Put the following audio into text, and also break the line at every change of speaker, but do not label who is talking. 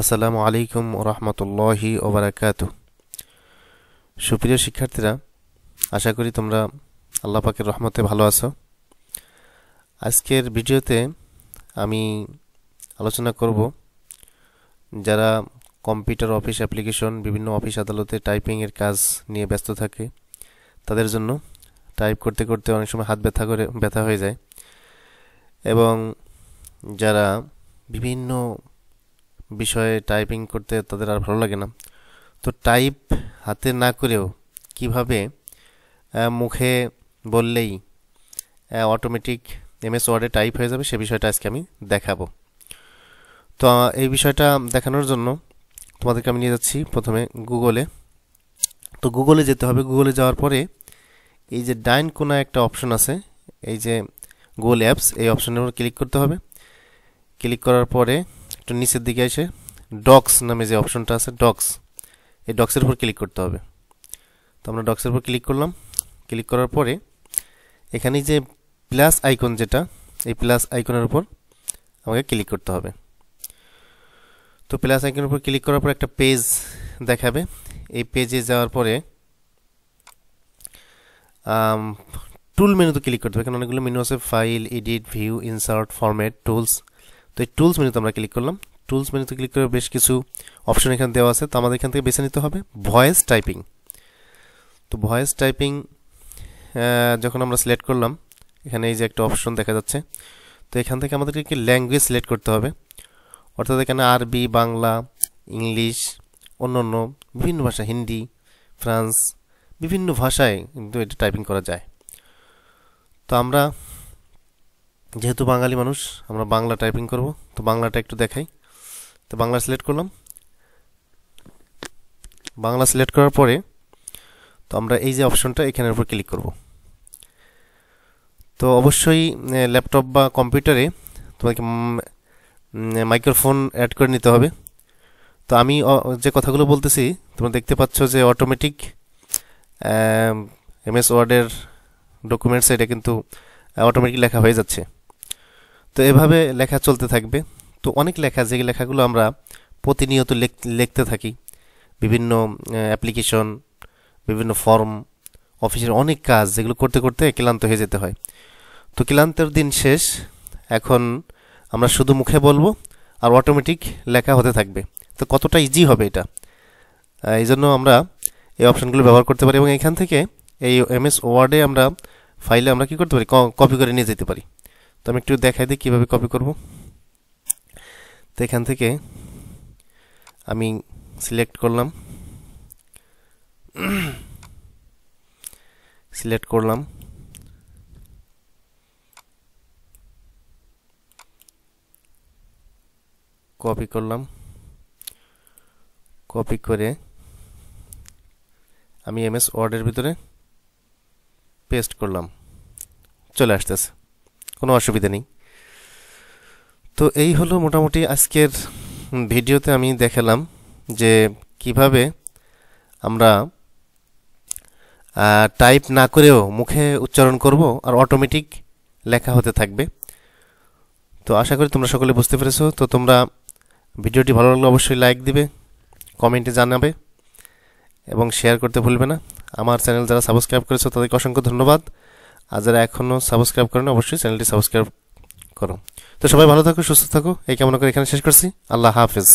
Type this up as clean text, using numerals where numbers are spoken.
আসসালামু আলাইকুম ওয়া রাহমাতুল্লাহি ওয়া বারাকাতুহু। সুপ্রিয় শিক্ষার্থীরা, আশা করি তোমরা আল্লাহ পাকের রহমতে ভালো আছো। আজকের ভিডিওতে আমি আলোচনা করব যারা কম্পিউটার অফিস অ্যাপ্লিকেশন, বিভিন্ন অফিস আদালতে টাইপিং এর কাজ নিয়ে ব্যস্ত থাকে, তাদের জন্য টাইপ করতে করতে অনেক সময় হাত ব্যথা হয়ে যায়, এবং যারা বিভিন্ন বিষয়ে টাইপিং করতে তাদের আর ভালো লাগে না, তো টাইপ হাতে না করেও কিভাবে মুখে বললেই অটোমেটিক এমএস ওয়ার্ডে টাইপ হয়ে যাবে সে বিষয়টা আজকে আমি দেখাবো। তো এই বিষয়টা দেখানোর জন্য তোমাদেরকে আমি নিয়ে যাচ্ছি প্রথমে গুগলে। তো গুগলে যেতে হবে। গুগলে যাওয়ার পরে এই যে ডাইন কোণায় একটা অপশন আছে, এই যে গুগল অ্যাপস, এই অপশনের উপর ক্লিক করতে হবে। ক্লিক করার পরে একটু নিচের দিকে এসে ডক্স নামে যে অপশনটা আছে, ডক্স, এই ডক্সের উপর ক্লিক করতে হবে। তো আমরা ডক্সের উপর ক্লিক করলাম। ক্লিক করার পরে এখানে যে প্লাস আইকন, যেটা এই প্লাস আইকনের উপর আমাকে ক্লিক করতে হবে। তো প্লাস আইকনের উপর ক্লিক করার পর একটা পেজ দেখাবে। এই পেজে যাওয়ার পরে টুল মেনুতে ক্লিক করতে হবে। এখানে অনেকগুলো মেনু আছে, file, edit, view, insert, format, tools. তো এই টুলস মেনুতে আমরা ক্লিক করলাম। টুলস মেনুতে ক্লিক করে বেশ কিছু অপশন এখানে দেওয়া আছে। তো আমাদের এখান থেকে বেছে নিতে হবে ভয়েস টাইপিং। তো ভয়েস টাইপিং যখন আমরা সিলেক্ট করলাম, এখানে এই যে একটা অপশন দেখা যাচ্ছে। তো এখান থেকে আমাদেরকে কি ল্যাঙ্গুয়েজ সিলেক্ট করতে হবে, অর্থাৎ এখানে আরবি, বাংলা, ইংলিশ, অন্যান্য বিভিন্ন ভাষা, হিন্দি, ফ্রান্স, বিভিন্ন ভাষায় কিন্তু এটা টাইপিং করা যায়। তো আমরা যেহেতু বাঙালি মানুষ, আমরা বাংলা টাইপিং করব। তো বাংলাটা একটু দেখাই। তো বাংলা সিলেক্ট করলাম। বাংলা সিলেক্ট করার পরে তো আমরা এই যে অপশনটা, এখানের উপর ক্লিক করব। তো অবশ্যই ল্যাপটপ বা কম্পিউটারে তোমাকে মাইক্রোফোন অ্যাড করে নিতে হবে। তো আমি যে কথাগুলো বলতেছি তোমরা দেখতে পাচ্ছ যে অটোমেটিক এমএস ওয়ার্ডের ডকুমেন্টস এটা কিন্তু অটোমেটিক লেখা হয়ে যাচ্ছে। তো এভাবে লেখা চলতে থাকবে। তো অনেক লেখা, যে লেখাগুলো আমরা প্রতিনিয়ত লিখতে থাকি, বিভিন্ন অ্যাপ্লিকেশন, বিভিন্ন ফর্ম, অফিসের অনেক কাজ, যেগুলো করতে করতে ক্লান্ত হয়ে যেতে হয়। তো ক্লান্তের দিন শেষ, এখন আমরা শুধু মুখে বলবো আর অটোমেটিক লেখা হতে থাকবে। তো কতটা ইজি হবে এটা, এই জন্য আমরা এই অপশনগুলো ব্যবহার করতে পারি, এবং এখান থেকে এই এমএস ওয়ার্ডে আমরা ফাইলে আমরা কি করতে পারি, কপি করে নিয়ে যেতে পারি। তো আমি একটু দেখাই দিই কীভাবে কপি করব। তো এখান থেকে আমি সিলেক্ট করলাম, কপি করলাম, কপি করে আমি এমএস ওয়ার্ডের ভিতরে পেস্ট করলাম, চলে আসতেছে, কোনো অসুবিধা নেই। তো এই হলো মোটামুটি আজকের ভিডিওতে আমি দেখালাম যে কিভাবে আমরা টাইপ না করেও মুখে উচ্চারণ করব আর অটোমেটিক লেখা হতে থাকবে। তো আশা করি তোমরা সকলে বুঝতে পেরেছো। তো তোমরা ভিডিওটি ভালো লাগলে অবশ্যই লাইক দিবে, কমেন্টে জানাবে এবং শেয়ার করতে ভুলবে না। আমার চ্যানেল যারা সাবস্ক্রাইব করেছো তাদেরকে অসংখ্য ধন্যবাদ, আর যারা এখনও সাবস্ক্রাইব করেন অবশ্যই চ্যানেলটি সাবস্ক্রাইব করো। তো সবাই ভালো থাকো, সুস্থ থাকো, এই কামনা করে এখানে শেষ করছি। আল্লাহ হাফেজ।